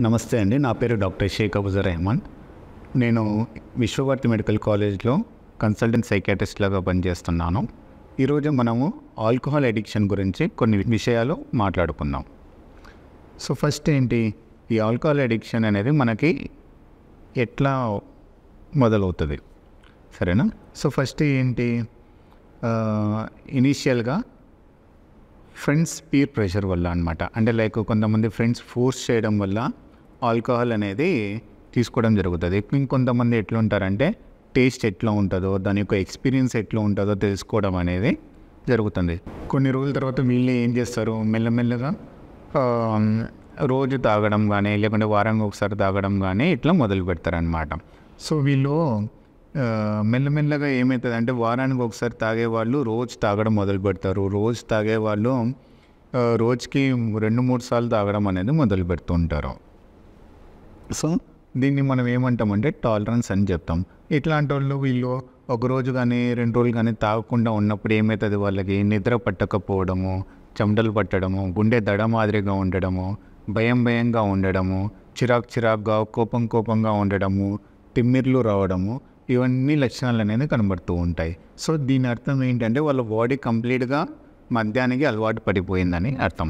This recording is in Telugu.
నమస్తే అండి. నా పేరు డాక్టర్ షేక్ అబుజర్ రెహమాన్. నేను విశ్వభారతి మెడికల్ కాలేజ్లో కన్సల్టెంట్ సైకియాట్రిస్ట్ లాగా పనిచేస్తున్నాను. ఈరోజు మనము ఆల్కహాల్ అడిక్షన్ గురించి కొన్ని విషయాలు మాట్లాడుకుందాం. సో ఫస్ట్ ఏంటి, ఈ ఆల్కహాల్ అడిక్షన్ అనేది మనకి ఎట్లా మొదలవుతుంది, సరేనా? సో ఫస్ట్ ఏంటి, ఇనీషియల్గా ఫ్రెండ్స్ పీర్ ప్రెషర్ వల్ల అనమాట. అంటే లైక్ కొంతమంది ఫ్రెండ్స్ ఫోర్స్ చేయడం వల్ల ఆల్కహాల్ అనేది తీసుకోవడం జరుగుతుంది. ఇంకొంతమంది ఎట్లా ఉంటారంటే టేస్ట్ ఎట్లా ఉంటుందో, దాని యొక్క ఎక్స్పీరియన్స్ ఎట్లా ఉంటుందో తెలుసుకోవడం అనేది జరుగుతుంది. కొన్ని రోజుల తర్వాత వీళ్ళు ఏం చేస్తారు, మెల్లమెల్లగా రోజు తాగడం కానీ లేకుంటే వారానికి ఒకసారి తాగడం కానీ ఇట్లా మొదలు పెడతారనమాట. సో వీళ్ళు మెల్లమెల్లగా ఏమవుతుంది అంటే వారానికి ఒకసారి తాగేవాళ్ళు రోజు తాగడం మొదలు పెడతారు. రోజు తాగేవాళ్ళు రోజుకి 2-3 సార్లు తాగడం అనేది మొదలు పెడుతూ ఉంటారు. సో దీన్ని మనం ఏమంటామంటే టాలరెన్స్ అని చెప్తాం. ఇట్లాంటి వాళ్ళు వీళ్ళు ఒక రోజు కానీ 2 రోజులు కానీ తాగకుండా ఉన్నప్పుడు ఏమవుతుంది, వాళ్ళకి నిద్ర పట్టకపోవడము, చెమటలు పట్టడము, గుండె దడ మాదిరిగా ఉండడము, భయంగా ఉండడము, చిరాకుగా కోపంగా ఉండడము, తిమ్మిర్లు రావడము, ఇవన్నీ లక్షణాలు అనేది కనబడుతూ ఉంటాయి. సో దీని అర్థం ఏంటంటే వాళ్ళ బాడీ కంప్లీట్గా మద్యానికి అలవాటు పడిపోయిందని అర్థం.